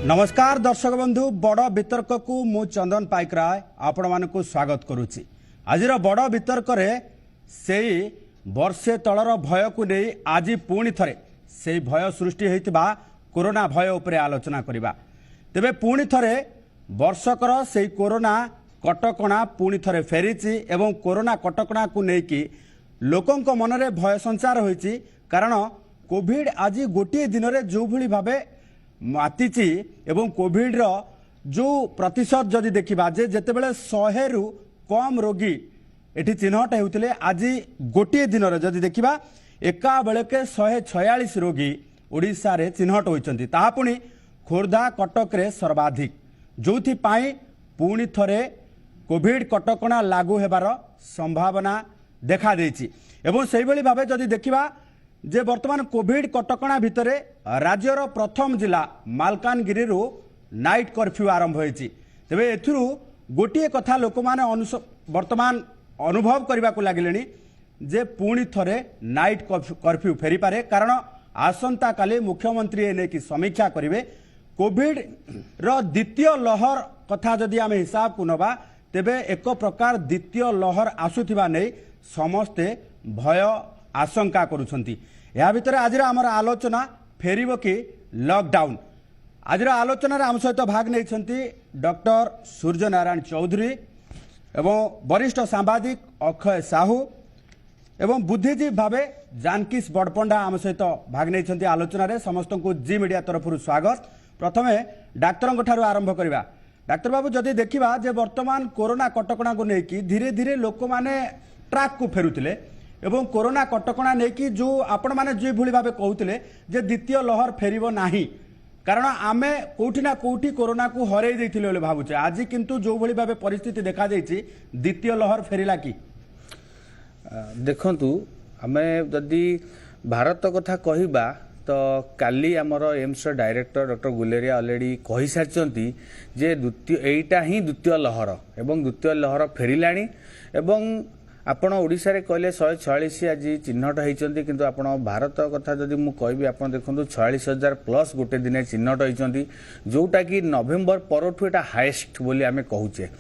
नमस्कार दर्शक बंधु बड़ वितर्क को मु चंदन पाइकराय आपण मानकु स्वागत करुछि। आज बड़ वितर्क रे सेई वर्षे तलर भय को नहीं आज पुणी थरे से भय सृष्टि होइतिबा कोरोना भय उपरे आलोचना करिबा। तेबे पुणी थरे वर्षकर से कोरोना कटकणा पुणी थरे फेरिछि एवं कोरोना कटकणा को लेकिन लोकंक मनरे भय संचार होइछि। कारण कोविड आज गोटे दिन रे जो भली भाबे मातिची एवं कोविड रो जो प्रतिशत जदि देखिबा जे जेतेबेले 100 रु कम रोगी एठी चिन्हट हेउतिले आज गोटे दिन रे जदि देखिबा एका बेलके 146 रोगी ओडिसा रे चिन्हट होइचंती। ताहा पुनी खोर्धा कटक रे सर्वाधिक जोथि पाई पुणी थरे कोविड कटकणा लागू हेबार संभावना देखा देइछि। एवं सेहि भली भाबे जदि देखिबा जे वर्तमान कोविड कटकणा भितरे राज्यर प्रथम जिला मालकानगिरी नाइट कर्फ्यू आरंभ होइछि। तेबे एथुरु गोटिए कथा लोक माने वर्तमान अनुभव करबा को लागिलेनी जे पुणी थरे नाइट कर्फ्यू फेरी पारे। कारण आसंता काली मुख्यमंत्री एने की समीक्षा करिवे। कोविड रो द्वितीय लहर कथा जदि आमे हिसाब को नबा तेबे एक प्रकार द्वितीय लहर आसुथिबा नै समस्ते भय आशंका करुछंती। या भितर आज आमर आलोचना फेरिबो कि लॉकडाउन। आज आलोचना आम सहित भाग नहीं डॉक्टर सूर्य नारायण चौधरी एवं वरिष्ठ सांबादिक अक्षय साहू एवं बुद्धिजीवी भावे जानकीस बड़पंडा आम सहित भाग नहीं आलोचना रे। समस्त को जी मीडिया तरफ स्वागत। प्रथमे डाक्तर ठारू आरंभ करवा। डाक्तर बाबू जदि देखिबा जे वर्तमान कोरोना कटकणा को लेकिन धीरे धीरे लोक माने ट्रैक को फेरुतिले एवं कोरोना कटकणा नेकी जो आपण माने जे भली भाबे कहउतिले जे द्वितीय लहर फेरिबो नाही। कारण आमे कोठी ना कोठी कोरोना को हरै दैथिले बोले भाबुचे। आज किंतु जो भली भाबे परिस्थिति देखा दैछि द्वितीय लहर फेरिला कि देखंतु आमे जदि भारत कथा कहिबा तो काली आमर AIIMS director doctor Guleria already कहि सारचंती जे द्वितीय एटा ही द्वितीय लहर एवं द्वितीय लहर फेरिलाणी। एवं आपण ओडिसा रे कहले 146 आज चिन्हट होइचंती किंतु आपण भारत कथा जदि मु कहबी आपण देखंतु 46,000 प्लस गोटे दिन चिन्हट होइचंती जोटा कि नवेम्बर परठु एटा हाईएस्ट बोली आमे कहूचे।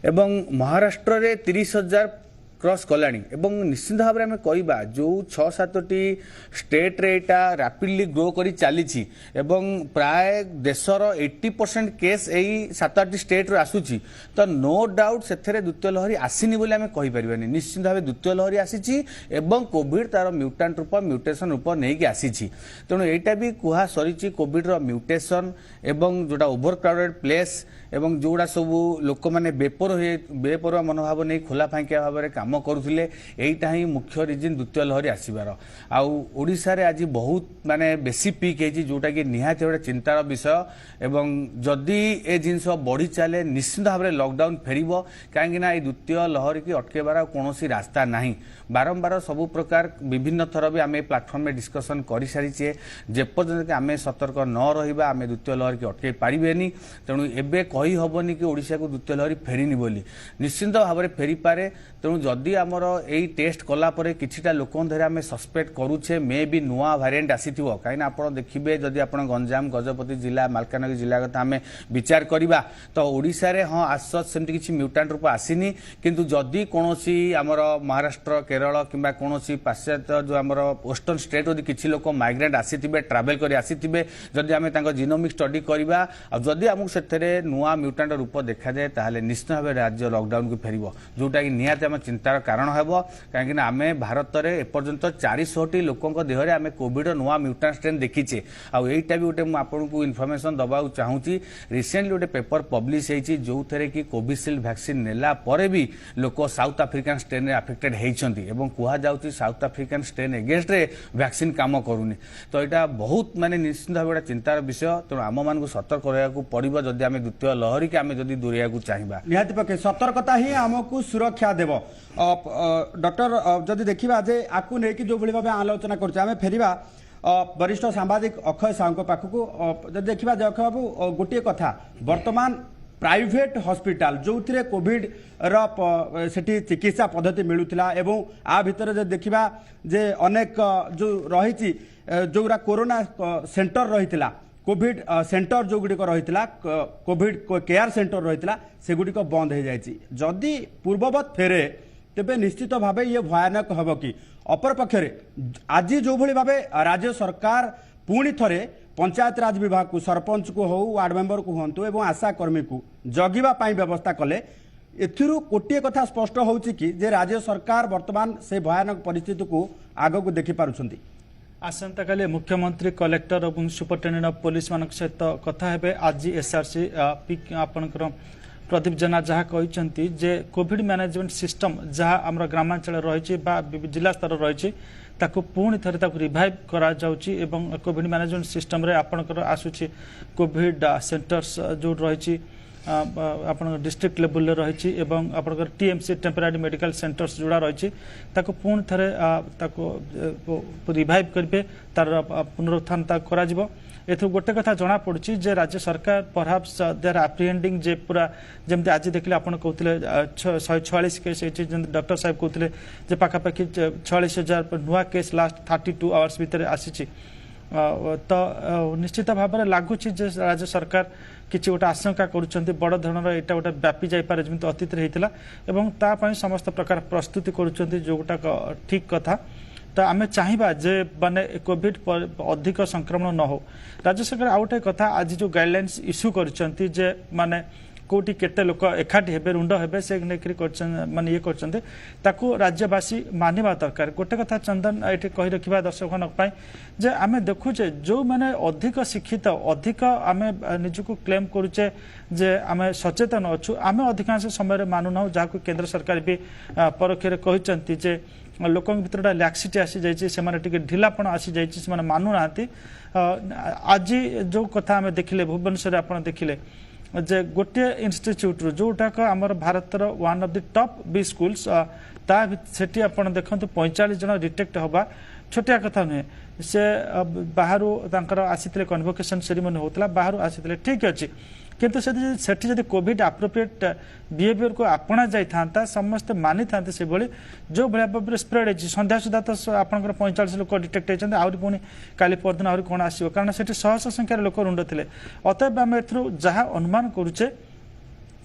एवं महाराष्ट्र रे 30,000 क्रॉस कलानी एवं निश्चित भाव में कहवा जो 6-7टी स्टेट रे एटा रैपिडली ग्रो करी चली एवं प्राय देशर 80% केस यही 7-8 स्टेट रे आसुची। तो नो डाउट से द्वितीय लहरी आसीनी बोली आमे कहि परिबानी। निश्चित भाव द्वितीय लहरी आसीची एवं कोविड तार म्यूटेंट रूप म्यूटेशन रूप नहीं आसीची। तेणु एटा भी कुहा सरीची कोविड रो म्यूटेशन एवं जोटा ओभर क्राउडेड प्लेस एवं जोड़ा सब लोक मैंने बेपरुआ मनोभाव नहीं खोला फांकिया भाव में काम करुले यहीटा ही मुख्य रिजन द्वितीय लहरी आसबार। आउशा आज बहुत माने बेसी पीक है जोटा कि निहाती गोटे चिंतार विषय। एवं जदि ए जिनस बढ़ी चले निश्चित भाव में लॉकडाउन फेरिब कहीं द्वितीय लहरी की अटकेबार कौन रास्ता नहीं। बारंबार सबु प्रकार विभिन्न थर भी आम प्लाटफर्म में डिस्कसन कर सारीचे जेपर्यंत आम सतर्क न रहा आम द्वितीय लहरी की अटकई पारे। तेणु एबे कही हबनी कि ओडिशा को द्वितीय लहरी फेरिनी बोली निश्चिंत भाव में फेरी पारे। तेणु जदि आमर यही टेस्ट कला परे किछिटा लोकन धरे आम सस्पेक्ट करूचे मे भी नुआ भारिएंट आसीथिबो। कहीं आप देखिए जदि आप गंजाम गजपति जिला मालकानगिरी जिला कथा आम विचार करवा तो ओडिशा रे हाँ आसत सेमती किछि म्यूटेंट रूप आसीनी किंतु जदि कोनोसी आमर महाराष्ट्र केरल किंबा कोनोसी पाश्चात्य जो आमर वेस्टर्न स्टेट जदि किछि लोक माइग्रेंट आसीथिबे ट्रैवल करी आसीथिबे जदि आम तांको जीनोमिक स्टडी करवा जदि आमको सेथरे नुआ म्यूटेंट रूप देखा जाए ताहले निश्चित भाव राज्य लॉकडाउन को फेरिबो जोटा कि निहाती आम चिंतार कारण हेबो। कहीं आम भारत में एपर्यंत 400टी लोकों देहरे आम कोविड नुआ म्यूटेंट स्ट्रेन देखीचे। आईटा भी गोटे आपको इनफर्मेशन दबा चाहूँगी रिसेंटली गोटे पेपर पब्लिश होती जो थे कि कोविशील्ड वैक्सीन नेला परे भी लोक साउथ आफ्रिकान स्ट्रेन रे अफेक्टेड होती कहुच्छी साउथ आफ्रिकान स्ट्रेन एगेंस्ट रे वैक्सीन काम करूनी। तो यहाँ बहुत माने निश्चित भाव गोटे चिंतार विषय। तेणु आम मान सतर्क रहा पड़ो जदि आम द्वितीय लहरी के आम जदि दूरिया चाहिए निहाती पक्षे सतर्कता ही आमको सुरक्षा देव। डॉक्टर जदि देखा जे आपको लेकिन जो भाव में आलोचना कर फेरिया वरिष्ठ सांबादिक अक्षय साहू पाखक जब देखा अक्षय बाबू गोटे कथा वर्तमान प्राइवेट हॉस्पिटल जो थे कोविड री चिकित्सा पद्धति मिलूला एवं आ भितर जब देखा जे अनेक जो रही जोरा कोरोना सेंटर रही कोविड सेंटर जो गुड़िक रही कोविड केयर सेंटर रही सेगुड़िक बंद हो जाए जदि पूर्ववत फेरे तेबे निश्चित भाव ये भयानक हम कि अपर पक्षरे आज जो भली भाव राज्य सरकार पुणी थरे पंचायत राज विभाग को सरपंच को हो वार्ड मेंबर को हूँ एवं आशा कर्मी को जगिबा पाई व्यवस्था कले एथिरु गोटे कथा स्पष्ट होउछि कि जे राज्य सरकार वर्तमान से भयानक परिस्थिति को आग को देखि पारुछंती। आसंता काली मुख्यमंत्री कलेक्टर और सुपरिटेडेंट ऑफ पुलिस मान सहित कथा हेबे आज एसआरसी आपनकर प्रदीप जेना जहाँ कहते जे कोविड मैनेजमेंट सिस्टम जहाँ आम ग्रामांचल रही जिला स्तर रही पुणी थे रिवाइव करा जाउची एवं कोविड मैनेजमेंट सिस्टम रे आपनकर आसुची कोविड सेंटर्स जो रही आपण डिस्ट्रिक्ट लेवल रही एवं आपनकर टीएमसी टेम्पररी मेडिकल सेंटर्स जोड़ा रही पुणी थे रिवाइव करेंगे तार पुनरुत्थान करा एथु गोटे कथा जना पड़ुछि जे राज्य सरकार परहाप्स दे आर एप्रिहेंडिंग जे पूरा जमती आज देखले आपण कहउतले 146 केस एठी डॉक्टर साहब कहउतले जे पाखापाखि 46,000 नुआ केस लास्ट 32 आवर्स भीतर आसीछि तो निश्चित भाव में लगुच राज्य सरकार किसी गोटे आशंका करुँच बड़ धरणर यहाँ गोटे व्यापी जापे जमी अतीत होता समस्त प्रकार प्रस्तुति करुँच ठीक कथा तो आम चाहिए जे माने कोविड अधिक संक्रमण न हो राज्य सरकार आउ गोटे कथा आज जो गाइडलाइंस इश्यू कर माने कोटी केते लोक एकाठी हेबे रुंड हेबे से माने ये करछन्ते राज्यवासी मानिबा दरकार गोटे कथा चंदन ये कही रखा दर्शक जे आमे देखुचे जो माने अधिक शिक्षित अधिक आमे निजको क्लेम करुचे जे आमे सचेतन अच्छु आमे अधिकांश समय मानुना जहाँ केंद्र सरकार भी परोक्षरे कहते जे लोक भर लैक्सीटी आसी जाइए ढिलापण आसी जाइए मानुना आज जो कथा आम देखिले भुवनेश्वर आप देखिले जे गोटे इन्स्टिट्यूट जोटाक आमर भारतर one of the top B schools सेठी आप देखो 45 जन डिटेक्ट हवा छोटिया कथा नुहे से बाहर आसी कन्वोकेशन सेरेमनी होता बाहर आसी ठीक अच्छे किंतु सेठी जदि कोविड एप्रोप्रिएट बिहेवियर को आपणा जाता समस्त मानी था से जो भाव में स्प्रेड है संध्या सुधा तो आप 45 लोक डिटेक्ट होती आहरी पुणी काली परदिन आहरी कौन आसो कारण से शह शह संख्यार लोक रुंड थे अतएव आम जहाँ अनुमान करुचे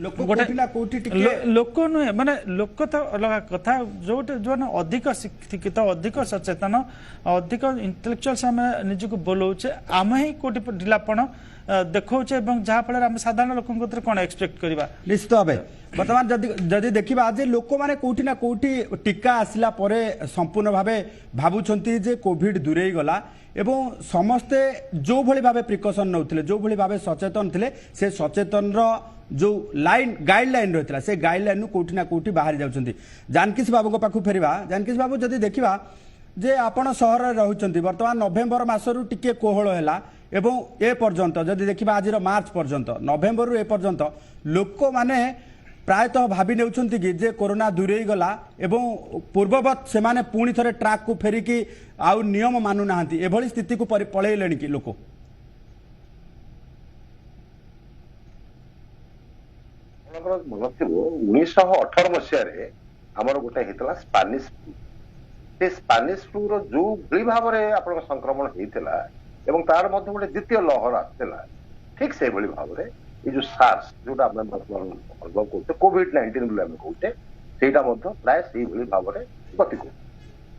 लोक नुहे माने लोक तो अलग कथा जो जो अधिक शिक्षित अधिक सचेतन अधिक इंटेलेक्चुअल्स आम निजक बोलाऊे आम ही कोटी ढिलापण देखौचे जहाँ फल आम साधारण लोक कौन एक्सपेक्ट करवा निश्चित भाव बर्तमान जदि देखा जे लोक मैंने कौटी ना कौटी टीका आसला परे संपूर्ण भाव भावुंट जे कोविड दूरे गला एवं समस्ते जो भली भाव प्रिकसन नौथिले जो भली भाव सचेतन थे से सचेतन जो लाइन गाइडलाइन रही से गाइडलाइन कौटी ना कौटी बाहरी जाउछन्ती जानकीश बाबू पाखु फेरिबा जानकीश बाबू जदि देखा जे आपण सहर रहउछन्ती वर्तमान नवेम्बर मासरु टिके कोहळ हैला एवं ए पर्यंत जदि देखा आज मार्च पर्यंत नवेम्बर रु ए पर्यंत लोक माने प्रायतः भावी नेउछन्ती कि जे कोरोना दूरे गला एवं पूर्ववत से माने पुणी थरे ट्रैक को फेरिकी आउ नियम मानु नाहंती एभली स्थिति को पळेइलेनी कि लोक मन थी 1918 मसीह आमर गोटे होता स्पानिश फ्लू से स्पानिश फ्लू जो भली भाव में आप संक्रमण होता एवं तार मध्य गोटे द्वितीय लहर आसला ठीक से भाव में ये जो सार्स जोटा अनुभव करते कोविड-19 बोले आम कहते सेटा प्राय से भाव में गति कर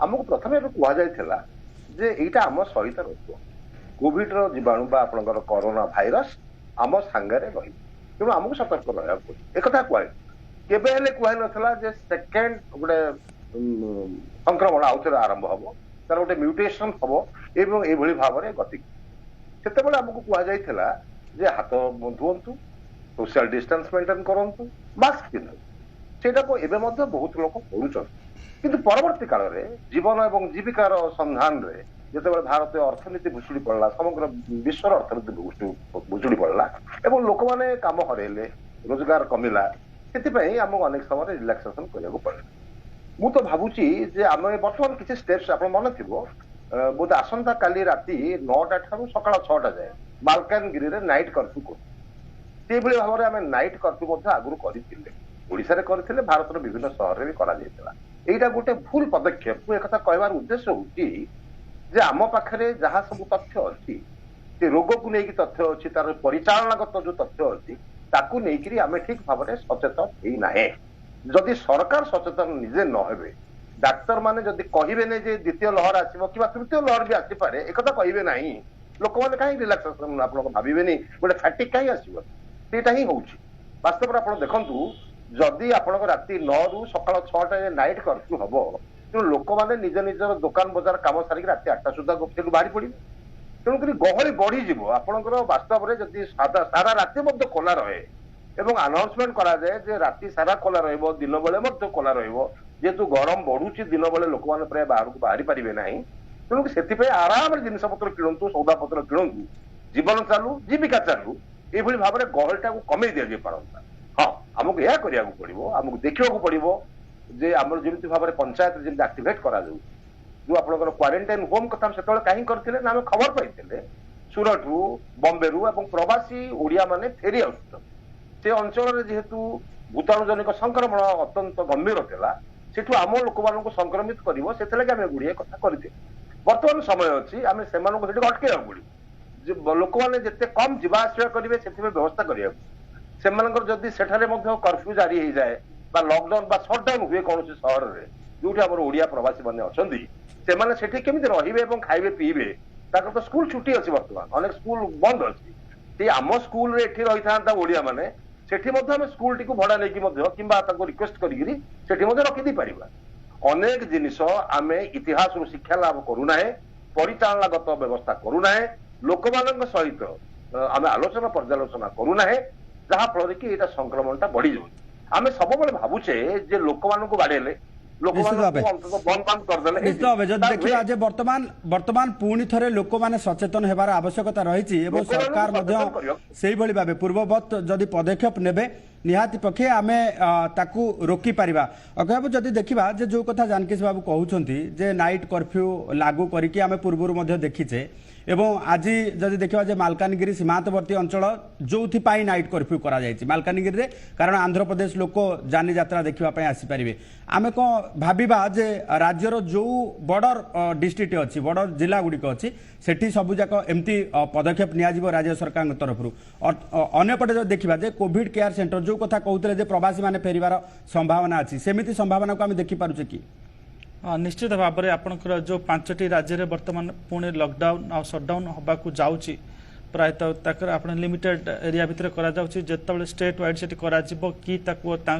आमको प्रथम कहला जे यहाँ आम सहित रही कोविड जीवाणु आपंकर कोरोना भाइरस आम सांगे रही तेणु आमको सतर्क रहा पड़े एक कहे केवे कह नाला सेकेंड गोटे संक्रमण आउ थे आरंभ हम तार गोटे म्यूटेशन हम एवं ये भाव में गति से आमको कहला जे हाथ धुंतु सोशल डिस्टेंस मेंटेन करंतु मास्क पिंधु सेटा को एबे मध्य बहुत लोक करूछन किंतु परवर्ती काल रे जीवन एवं जीविकार संधान रे जेतेबेले भारतीय अर्थनीति भुसुड़ी पड़ला समग्र विश्वर अर्थनीति भुसुड़ी पड़ला एवं लोक माने काम हरेले रोजगार कमिला सेति आमको अनेक समय रिलैक्सेशन करने पड़े मु तो भावुची जे आम बर्तमान किसी स्टेप्स आप मन थी बोध आसंता काली राति 9टा ठारू सकाळ 6टा जाए मालकानगिरी रे नाइट कर्फ्यू कर भाव में आम नाइट कर्फ्यू आगुरी करते भारत विभिन्न सहर में करा गोटे भूल पदक्षेप एक कहबार उद्देश्य हूँ जे आम पाखे जहाँ सब तथ्य अच्छी से रोग को लेकिन तथ्य अच्छी तार परिचालनागत जो तथ्य अच्छी ताकू लेकिन आम ठीक भाव में सचेतन होना जदि सरकार सचेतन निजे न हे डाक्तर माने जदि कहे जे द्वितीय लहर आसो कि तृतीय लहर भी आसपे एक कहे ना लोक मैंने कहीं रिलैक्सेशन आप भावे गोटे फैटिक कहीं आसटा ही हूँ वास्तव में आप देखु जदि आप राति 9 रू सकाल 6टा नाइट कर्फ्यू हम तेणु लोक मैंने निज निजर दुकान बजार कम सारिक राति 8टा सुधा बाहरी पड़े तेणुक गहली बढ़ीज आपंकर वास्तव में जदि सारा राति खोला रहे एवं अनाउंसमेंट करा जाए जे राति सारा खोला रहिबो दिन बेले मध्य खोला रहिबो जेतु गरम बढ़ुची दिन बेले लोक मैंने प्राय बाहर को बाहरी पारे ना तेणु से आराम जिनस पत्र किणु सौदा पत्र किणु जीवन चालू जीविका चालू ये भाव में गहलटा को कमे दि जाए पारंता हाँ आमको यह करा पड़ो आमको देखा पड़ो जे आम जमी भाव में पंचायत जमी आक्टिवेट करा जो आप क्वारंटाइन होम कथा से कहीं करते ना आम खबर पाई सूरत रु बॉम्बे रु और प्रवासी ओडिया माने फेरी आसुछन से अंचल जेहेतु भूताणु जनिक संक्रमण अत्यंत गंभीर था सेठू आम लोक मान संक्रमित कर गुड़िया कथा करते बर्तमान समय अच्छी आम से अटके पड़ो लोक मैंने जिते कम जावासवा करेंगे से व्यवस्था करा जदि सेठारे कर्फ्यू जारी हो जाए लॉकडाउन सटडाउन हुए कौन सहर में जो ओडिया प्रवासी मैंने अच्छा से केमी रे खाइबे पीबे तो स्कूल छुट्टी अच्छी बर्तमान अनेक स्कूल बंद अच्छी आम स्कूल रही था ओडिया मैंने सेठी स्कूल टी भड़ा नहीं रिक्वेस्ट करी रखी पार अनेक जिनिस आम इतिहास शिक्षा लाभ करूना परिचालनागत व्यवस्था करूना लोक मान सहित आम आलोचना पर्यालोचना करूना जहाँ फल कि यहाँ संक्रमणटा बढ़ी जाए आम सब भावुचे जे लोक मान बाड़े देखा बर्तमान पुणी थे लोक मैंने सचेतन होबार आवश्यकता रही सरकार भाव पूर्ववत जदि पदक्षेप नेबे निहाती पक्षे आम ताकू रोकी पारिबा कहब जदि देखा जो कथा जानकी बाबू कहते जे नाइट कर्फ्यू लागू करके आम पूर्व देखीचे एवं आज जदि देखा जे मालकानगिरी सीमांतवर्ती अंचल जो नाइट कर्फ्यू करा जायछि मालकानगिरी रे कारण आंध्र प्रदेश लोक जानी यात्रा देखा आसीपारे आम कौन भाविबा जे राज्यर जो बॉर्डर डिस्ट्रिक्ट अच्छी बॉर्डर जिला गुड़िक अच्छी सेठी सबुजाक एमती पदक्षेप नियाजिबो राज्य सरकार तरफ अन्यपटे जो देखा जे कोविड केयर सेंटर जो कथा कहते प्रवासी माने फेरिबार संभावना अच्छी सेमिति संभावना को आम देखिपारुचे कि निश्चित भाव में आपंकर जो 5टी राज्य में बर्तमान पुणे लॉकडाउन आ सटडाउन होगा जाऊँगी प्रायतः तक आप लिमिटेड एरिया भितर करते स्टेट वाइड से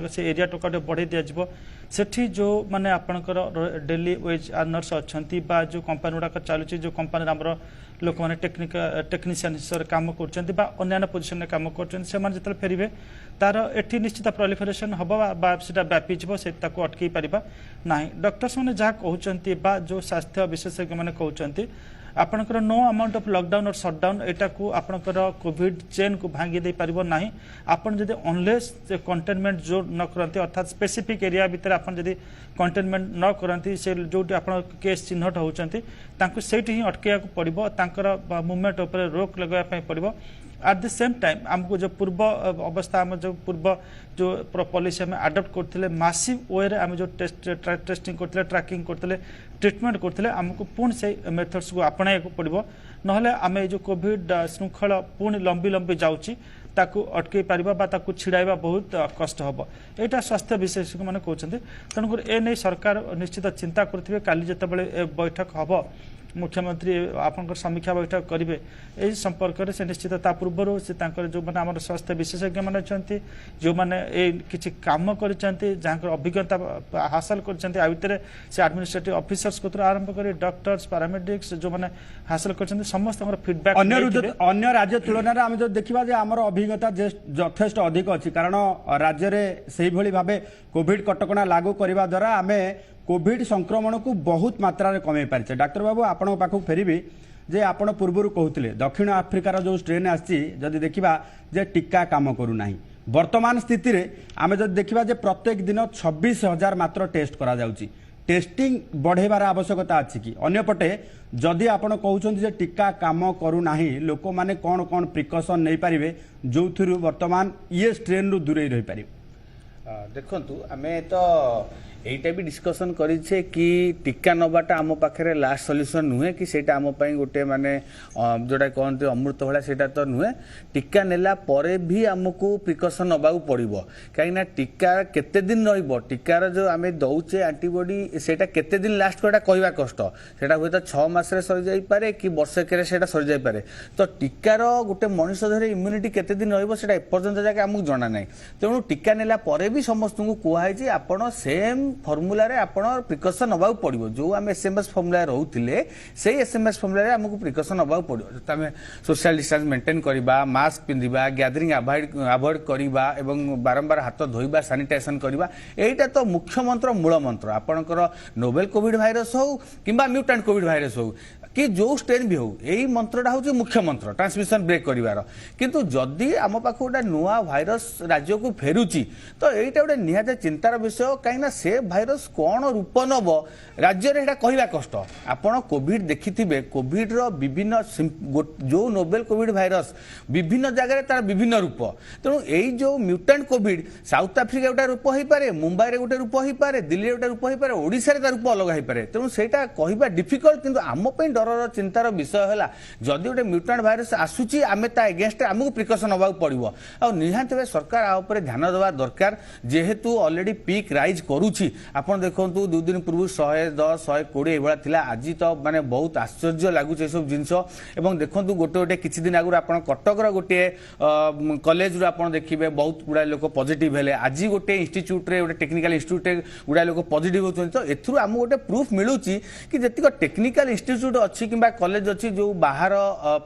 से एरिया टोका बढ़े दिज्व सेठी जो माने आपणकर डेली वेज अर्नर्स अच्छा जो कंपनी गुड़ाक चलुची जो कंपनी आमर लोक मैंने टेक्नीशियन काम कर पोजिशन में काम कर फेरबे तार एटी निश्चित प्रोलिफरेशन हम व्यापीज से अटकई पार ना डॉक्टर्स मैंने जहाँ कहते जो स्वास्थ्य विशेषज्ञ मैंने कहते आपणकर नो अमाउंट ऑफ लॉकडाउन और शटडाउन एटा को आपणकर कोविड चेन को भांगी दे पारिबो नाही आपन जदि अनलेस कंटेनमेंट जो न करंती अर्थात स्पेसिफिक एरिया भीतर आपन जदि कंटेनमेंट न करंती से जोटी आपन केस चिन्हट होचंती तांको सेठी ही अटकेया को पड़िबो तांकर मूवमेंट ऊपर रोक लगाया पय पड़िबो एट द सेम टाइम आमको जो पूर्व अवस्था आम जो पूर्व जो पॉलिसी आम आडप्ट करते मासिव वे रे आम जो टेस्टिंग करते ट्रैकिंग करते ट्रिटमेंट करते आमको पुणी से मेथड्स को अपनाया पड़ो नहले आम जो कोविड श्रृंखला पुणी लंबी लंबी जाऊँगी ताकू अटकई पारिबा ताकू छिड़ाइबा बहुत कष्ट हम यहाँ स्वास्थ्य विशेषज्ञ मैंने कहते तेणुक ए नहीं सरकार निश्चित चिंता करेंगे काली जिते बैठक हम मुख्यमंत्री आपन समीक्षा बैठक करेंगे यही संपर्क में से निश्चित पूर्व से जो मैंने आम स्वास्थ्य विशेषज्ञ मैंने अच्छा जो मैंने किसी काम कर जहाँ अभिज्ञता हासिल कर से एडमिनिस्ट्रेटिव ऑफिसर्स को आरंभ कर डॉक्टर्स पैरामेडिक्स जो मैंने हासिल कर समस्त फीडबैक अन्य राज्य तुलन में जो देखा आमर अभिज्ञता यथेष्ट अधिक अच्छी कारण राज्य में से भाव कोविड कटकणा लागू करने द्वारा आम कोविड संक्रमण को बहुत मात्रा रे कमे पारिछे डॉक्टर बाबू आपण पाखु फेरिबे जे आपण पूर्वरु कहउथिले दक्षिण अफ्रिकार जो स्ट्रेन आछि जदि देखिबा जे टीका काम करू नाही वर्तमान स्थिति रे आमे जदि देखिबा जे प्रत्येक दिन 26,000 मात्र टेस्ट करा जाउची टेस्टिंग बढ़ेबार आवश्यकता अछि कि अन्यपटे जदि आपण कहउछन जे टीका काम करू नाही लोक माने कोन कोन प्रिकॉशन नै पारिबे जोथुरु वर्तमान ये स्ट्रेन रु दूरे रहि पारिबे देखंतु आमे तो এইটা भी डिस्कसन करिछे कि टीका नबाटा आम पाखे लास्ट सल्यूशन नुहे कि सेटा आम पई गोटे माने जोटा कहते अमृत भला सेटा तो नुहे टीका नेला परे भी आमको प्रिकसन नबाऊ पड़िबो कहीं टीका केते दिन रहिबो टीकार जो आमे दउचे एंटीबॉडी सेटा केते दिन लास्ट कोटा कहवा कष्ट सेटा हुए तो 6 मास रे सरि जाई पारे कि वर्षके सेटा सरि जाई पारे तो टीकार गोटे मनुष्य धरे इम्यूनिटी केते दिन रहिबो सेटा एपर्यंत जाके आमको जणा नै तेणु टीका नेला परे भी समस्त को कुहाई जे आपण सेम फॉर्मूला रे आपण प्रिकसन नबाऊ पड़िबो जो आमे एसएमएस फॉर्मूला रहउतिले सेही एसएमएस फॉर्मूला रे आमको प्रिकसन नबाऊ पड़िबो तमे सोशल डिस्टेंस मेंटेन करबा मास्क पिंधिबा गैदरिंग अवॉइड करबा एवं बारंबार हाथ धोइबा सैनिटाइजेशन करबा एटा तो मुख्य मंत्र मूल मंत्र आपणकर नोवेल कोविड भाइरस हो किंबा म्यूटेंट कोविड भाइरस हो कि जो स्ट्रेन भी हो यही मंत्रटा हूँ मुख्य मंत्र ट्रांसमिशन ब्रेक कर किंतु जदि आम पाख गोटे नुआ भाइरस राज्य को फेरुची तो यहीटा गोटे निहाती चिंतार विषय कहीं से भाइरस कौन रूप नब राज्य में कहवा कष्ट आपड़ कोविड देखिथे कोविड विभिन्न जो नोवेल कोविड भाइरस विभिन्न जगह तार विभिन्न रूप तेणु यही जो म्यूटेंट कोविड साउथ आफ्रिका गोटे रूप हो पारे मुंबई रे गोटे रूप हो पारे दिल्ली गोटे रूप हो पारे ओडिशा रे रूप अलग हो पारे तेणु सेटा कहवा डिफिकल्ट किंतु आम डर चिंतार विषय है जदि गोटे म्यूटेंट भाइरस आसूची आमे ता एगेंस्ट आमको प्रिकसन नवा पड़ो आ निहाती भाई सरकार आ ऊपर ध्यान देवा दरकार जेहेतु ऑलरेडी पीक राइज करुच्ची आपन देखंतु 2 दिन पूर्व 110 120 एभला थिला आज तो माने बहुत आश्चर्य लागुच सब जिनस एवं देखंतु गोटे गोटे किछि दिन आगु आपन कटकर गोटे कॉलेज रो आपन देखिबे बहुत गुडा लोक पॉजिटिव हेले आज गोटे इंस्टीट्यूट रे गोटे टेक्निकल इंस्टीट्यूट रे गुडा लोक पॉजिटिव होछन तो एथुरु हम गोटे प्रूफ मिलुची कि जतिक टेक्निकल इंस्टीट्यूट अच्छी कि कॉलेज अच्छी जो बाहर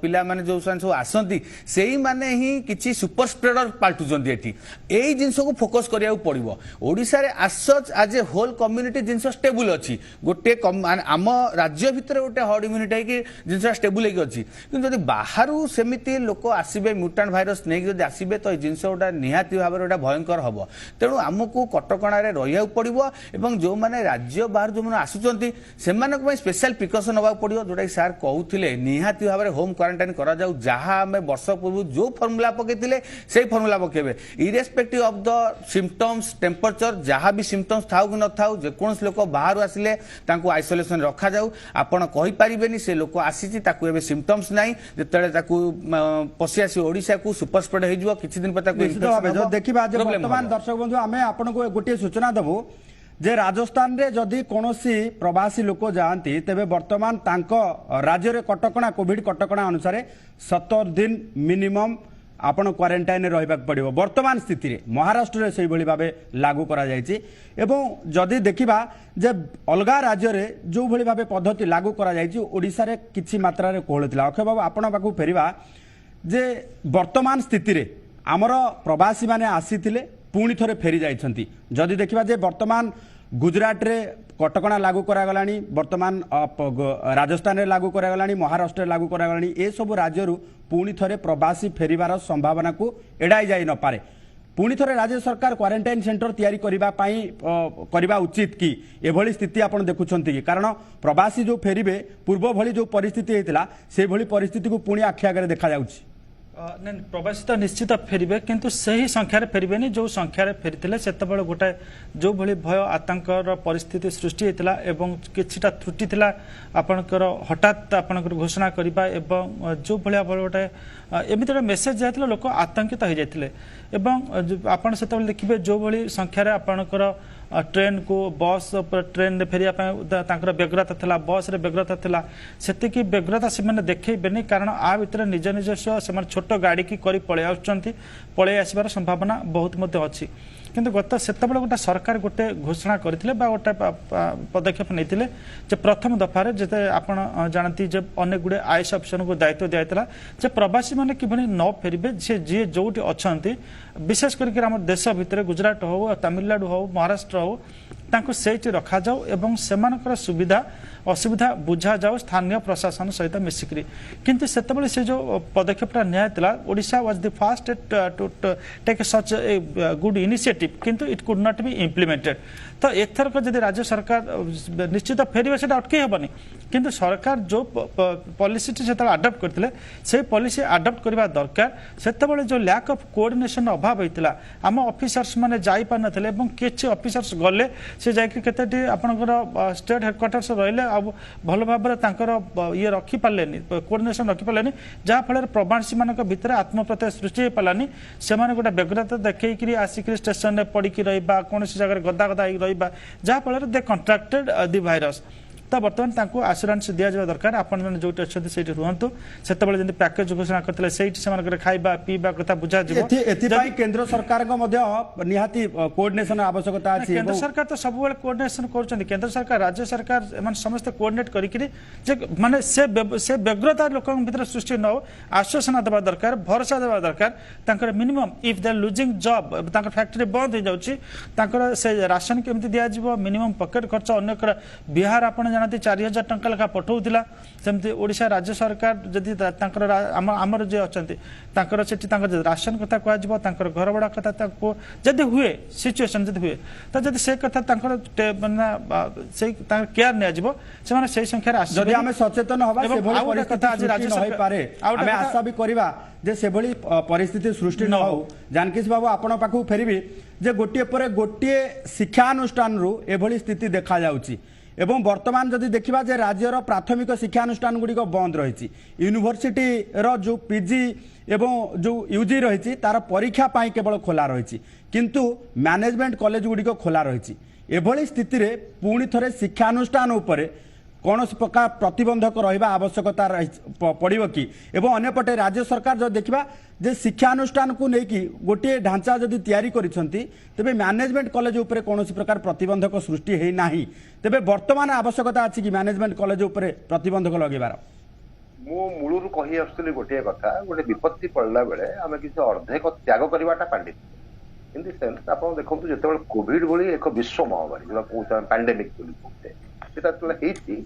पिला माने जो सब आसती से माने ही किसी सुपर स्प्रेडर पाल्टुचंती एठी एई जिंस को फोकस करिया पड़िबो ओडिसा रे आसच आज ए होल कम्युनिटी जिंस स्टेबल अछि गोटे आम राज्य भितर गोटे हर्ड इम्यूनिटी कि जिंस स्टेबल हेकी अछि किंतु जदि बाहरु सेमिति लोक आसीबे म्यूटेंट भाइरस नै जदि आसीबे तो जिंस गोटा निहाती भाबे गोटा भयंकर हबो तेणु आमको कटकणा रे रहिया पड़िबो एवं जो माने राज्य बाहर जो माने आसुचंती सेमानक पय स्पेशल प्रिकॉशन नबा पड़िबो जोटा सार कहते निहाती भाव में होम क्वारंटाइन करा जाऊ जहाँ आम वर्ष पूर्व जो फर्मूला पकईले से फर्मूला पकेबे irrespective of the symptoms temperature जहाँ भी सिम्पटम्स थाउ कि न थाउ जेकोसी लोक बाहर आसिले तांको आइसोलेशन रखा जाऊ आपण कहि पारिबेनी से लोक आसीची ताकू एबे सिम्पटम्स नाही जेतेले ताकू पसी आसी ओडिसा को सुपर स्प्रेड हे जिवो किछि दिन पर ताकू देखिबा जे वर्तमान दर्शक बंधु आमे आपण को गोटे सूचना देबो जे राजस्थान रे जदि कोनोसी प्रवासी लोक जाती तेबे वर्तमान तांको राज्य रे कटकणा कोविड कटकणा अनुसार 70 दिन मिनिमम आपण क्वारंटाइन रहिबाक पड़िबो वर्तमान स्थिति रे महाराष्ट्र रे सही भली भाबे लागू करा जायछि एवं जदि देखिबा जे अलगा राज्य रे जो भली भाबे पद्धति लागू करा जायछि ओडिसा रे किछि मात्रा रे कोहळथिला अक्षय बाबू आपण पाखु फेरिबा जे वर्तमान स्थिति रे हमर प्रवासी माने आसीथिले पुणी थरे फेरी जाइछंती जदि देखिबा जे वर्तमान गुजरात रे कटकणा लागू करागलानी वर्तमान राजस्थान रे लागू करागलानी महाराष्ट्र रे लागू करागलानी ए सब राज्य रु पुणी थरे प्रवासी फेरिबार संभावना को एडाई जाई न पारे पुणी थरे राज्य सरकार क्वारंटाइन सेंटर तैयारी करबा उचित कि एभली स्थिति आपण देखुछंती कि कारण प्रवासी जो फेरिबे पूर्व भली जो परिस्थिति हेतिला से भली परिस्थिति को पुणी आखि आगे देखा जाउछि नहीं प्रवासी तो निश्चित फेरबे किंतु सही संख्यार फेरबेनी जो संख्यार फेरी से गोटे जो भली भय आतंकर परिस्थिति सृष्टि होता एवं किछिटा त्रुटि थिला आपणकर हठात आपणकर घोषणा करबा एवं जो भलिया गोटे एमती गोटे मेसेज जाइथिला लोक आतंकित हो जाइथिले एवं आपण सेतबेले देखिबे जो भली संख्यार आपणकर ट्रेन को बस ट्रेन फेरिया व्यग्रता था बस रे व्यग्रता था से व्यग्रता से देखनी कारण आ भर निज निजस्व से छोट गाड़ी की करी पलि आसबार संभावना बहुत अच्छी किंतु गत से गोटे सरकार गोटे घोषणा करते गोटे पदक्षेप नहीं प्रथम दफार जिते आप जानती अनेक गुड़े आईएएस अफिसर को दायित्व दिया प्रवासी मैंने किभली न फेरबे जी जो अच्छा विशेष करके आम देश भितर गुजरात हो तमिलनाडु हो महाराष्ट्र हो तांको सेठी रखा जाऊ एवं सेमानकर सुविधा असुविधा बुझा जाऊ स्थानीय प्रशासन सहित मिसिकरी किंतु सेतबेले से जो पदक्षेपटा नियायतला Odisha was the first to take such a good initiative किंतु it could not be implemented तो एथरक जदि राज्य सरकार निश्चित फेरबे से अटकई हेबनी किंतु सरकार जो पॉलिसी से आडप्ट करते से पॉलिसी आडप्ट करबा दरकार सेतबेले जो लैक ऑफ कोऑर्डिनेशन अभाव होइतिला आम ऑफिसर्स माने जाई पार नथिले एवं किछि ऑफिसर्स गले से जाकि केतेटी आपनकर स्टेट हेडक्वार्टर्स रहिले अब भल भाबरे तांकर ये रखि पालेनी कोऑर्डिनेशन रखि पालेनी जहा फल प्रवासी मानक भितर आत्मप्रत्यय सृष्टि हो पालानी से माने गोटे व्यग्रता देखैकरी आसिकरी स्टेशन रे पड़िकी रहिबा कोनसी जगह गदा गदा रहिबा जहा फल दे कॉन्ट्रैक्टेड द वायरस तो बर्तमान तांको आश्योरेंस दिया जावा दरकार आपण माने जोटी अछथि सेठी रुहंतु सेतबेले जंती पैकेज घोषणा करतले सेठी से मानकर खाइबा पीबा कथा बुझा जिवो एथि केंद्र सरकार को मध्य निहाती कोऑर्डिनेशन आवश्यकता अछि केंद्र सरकार तो सब बेले कोऑर्डिनेशन करछन्ती केंद्र सरकार राज्य सरकार एमन समस्त कोऑर्डिनेट करिकरी जे माने से व्यग्रता लोकन भीतर सृष्टि न हो आश्वासन देबा दरकार भरोसा देबा दरकार तांकर minimum if they losing job तांकर फैक्ट्री बंद हो जाउची तांकर से राशन केमति दिया जिवो मिनिमम पॉकेट खर्च अन्य बिहार आपण जानती 4000 टंका लेखा पठाउतिला सेमती ओडिशा राज्य सरकार जदि तांकर आमर जे अछंती तांकर सेठी तांकर राशन कथा कहआ जिवो तांकर घर बड़ा कथा ताको जदि हुए सिचुएशन जदि हुए त जदि से कथा तांकर से तांकर केयर ने जिवो से माने से संख्या रे जदि हमें सचेतन होबा से भली परिस्थिति आज राज्य सरकार पारे हमें आशा भी करबा जे से भली परिस्थिति सृष्टि न हो जानकीस बाबू आपण पाखु फेरिबी जे गोटिए परे गोटिए शिक्षा अनुष्ठान रु एभली स्थिति देखा जाउची एवं वर्तमान जदि देखिबा जे राज्यर प्राथमिक शिक्षा अनुष्ठान गुडी बंद रही यूनिवर्सिटी रो जो पीजी एवं जो यूजी रही तार परीक्षा पाई केवल खोला रही किंतु मैनेजमेंट कॉलेज गुडी खोला रही एभली स्थिति रे पुणी थरे शिक्षा अनुष्ठान उपरे कौन प्रकार प्रतिबंधक रहा आवश्यकता पड़ो कि एवं अन्यपटे राज्य सरकार जो देखा जे शिक्षानुष्ठान को लेकिन गोटे ढांचा जदि तैयारी करिसेंती तेबे मैनेजमेंट कॉलेज उपरे कौन प्रकार प्रतिबंधक सृष्टि है नाही तेबे वर्तमान आवश्यकता अछि कि मैनेजमेंट कॉलेज उपरे प्रतिबंधक लगेबार मु मूलरू कहि आसुली गोटे कथा गोटे विपत्ति पड़ला बेले आमे किसी अर्धेक त्याग करवाटा पंडित इन द सेंस आपण देखंतु जेतेबेले कोविड भली एक विश्व महामारी जोला कहउछन पैंडेमिक बोली कहते सेटा तले हेछि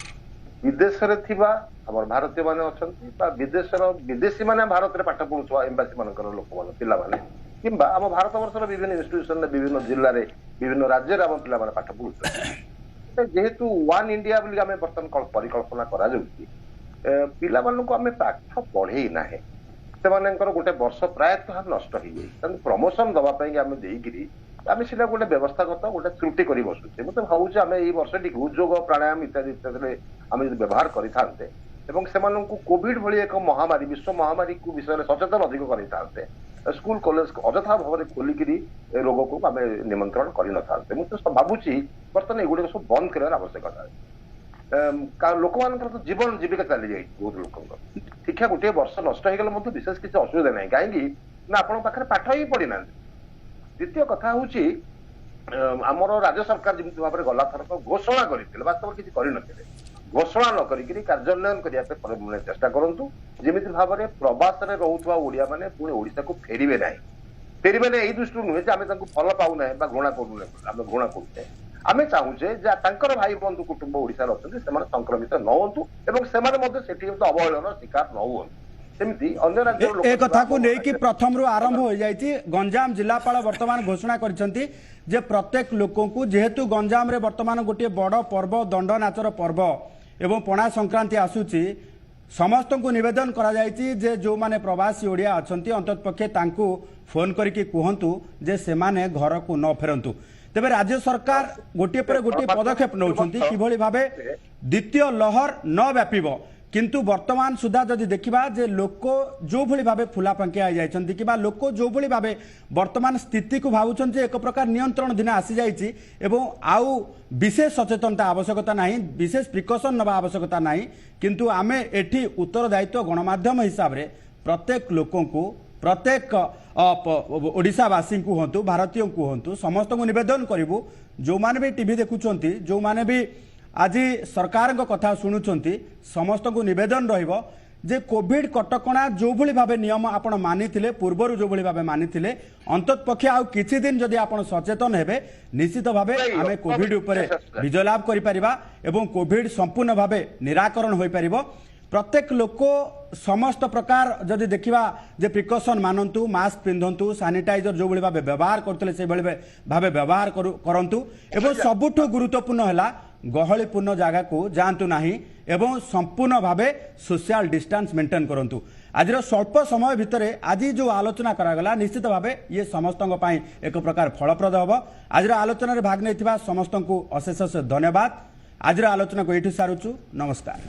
विदेश रे थिबा हमर भारतीय माने अछंती बा विदेशी माने भारत रे पाठ पढुछवा एम्बासी मानकर लोक माने पिला माने किंबा हम भारत वर्षर विभिन्न इंस्टीट्यूशन रे विभिन्न जिल्ला रे विभिन्न राज्य रे हम पिला माने पाठ पढुछवा जेहेतु वन इंडिया बोली आमे बर्तन परिकल्पना करा जाउची पिला माननको आमे पाठ पढेई नाही से मानकर गोटे वर्ष प्रायतः नष्ट हो जाए प्रमोशन दवा आम देरी आम सीधा गोटे व्यवस्थागत गोटे त्रुटि कर बसुचे मतलब भावुचे आम ये वर्षटी उद्योग प्राणायाम इत्यादि इत्यादि आम व्यवहार करते कोविड भली एक महामारी विश्व महामारी को विषय में सचेतन अधिक करते स्कूल कॉलेज अजथा भाव में खोलिकी रोग को आम निमंत्रण कर मुझे भावुची बर्तमान एगुड़ सब बंद कर आवश्यकता लोक मान तो जीवन जीविका चली जाए बहुत लोक शिक्षा गोटे वर्ष नष्ट हो गले विशेष किसी असुविधा ना कहीं ना आपण पाखे पाठ ही पढ़ी ना द्वितीय कथा हूँ आमर राज्य सरकार जमी भाव में गला थरक घोषणा करते वास्तव किसी कर घोषणा न करी कार्यान्वयन करने चेष्टा करूँ जमी भाव में प्रवास में रोकवा ओडिया मैंने पुणी ओडिशा को फेरवे ना फेरवे ना यही दृष्टि नुहे आम भल पाऊना घृणा करूना आम घृणा करुचे आमे चाहूचे जे तांकर भाई बंधु कुटुंब ओडिशा रे अछंती सेमाने संक्रमित न होंतु एवं सेमाने मध्ये सेठी अवहेलनार शिकार न होंतु सेमिति अन्य राज्य लोक ए कथा को नै कि प्रथम रु आरंभ हो जाईची गंजाम जिलापाल वर्तमान घोषणा करछंती जे प्रत्येक लोकों को जेहेतु गंजाम रे वर्तमान गोटे बड़ पर्व दंड नाचर पर्व एवं पणा संक्रांति आसुची समस्त को निवेदन करा जाईची जे जो माने प्रवासी ओडिया अछंती अंततपक्षे तांकू फोन करके कहंतु जे सेमाने घर को न फेरंतु तेबे राज्य सरकार गोटे पर गोटे पदक्षेप नौछंती किभली भाबे द्वितीय लहर न व्यापिबो किंतु वर्तमान सुधा जदि देखिबा जे लोक जो भली भाबे फुला पंकिया जाइछंती किबा लोक जो भली भाबे वर्तमान स्थिति को भावुछंती एक प्रकार नियंत्रण दिन आसी जाइछि एवं आउ विशेष सचेतनता आवश्यकता नाही विशेष प्रिकॉशन नबा आवश्यकता नाही किंतु आमे एठी उत्तरदायित्व गणमाध्यम हिसाब रे प्रत्येक लोकों को प्रत्येक ओडिशावासी को हूँ भारतीय को हूँ समस्त को निवेदन करूँ जो माने भी टीवी देखुंट जो माने भी आज सरकार कथा शुणुंट समस्त को निवेदन रहिबो जे कोविड कटकणा जो भली भाबे नियम आपण मानिथिले पूर्वरु जो भली भाबे मानिथिले अंततपक्षे आउ किछि दिन जदि आपण सचेतन हेबे निश्चित भाबे आमे कोविड उपरे विजय लाभ करि परिबा एवं कोविड संपूर्ण भाबे निराकरण होई परिबो प्रत्येक लोक समस्त प्रकार जदि देखिबा जे प्रिकॉशन मानंतु मास्क पिंधंतु सैनिटाइजर जो भली भाबे व्यवहार करतले से भली भाबे व्यवहार करंतु एवं सबुठो गुरुत्वपूर्ण हला गहलीपूर्ण जगह को जातु ना एवं संपूर्ण भावे सोशल डिस्टेंस मेंटेन करूँ। आज स्वल्प समय भितर आज जो आलोचना करागला निश्चित भावे ये समस्त एक प्रकार फलप्रद हम। आज आलोचन भाग नहीं समस्त को अशेष धन्यवाद। आज आलोचना को ये सारुचु। नमस्कार।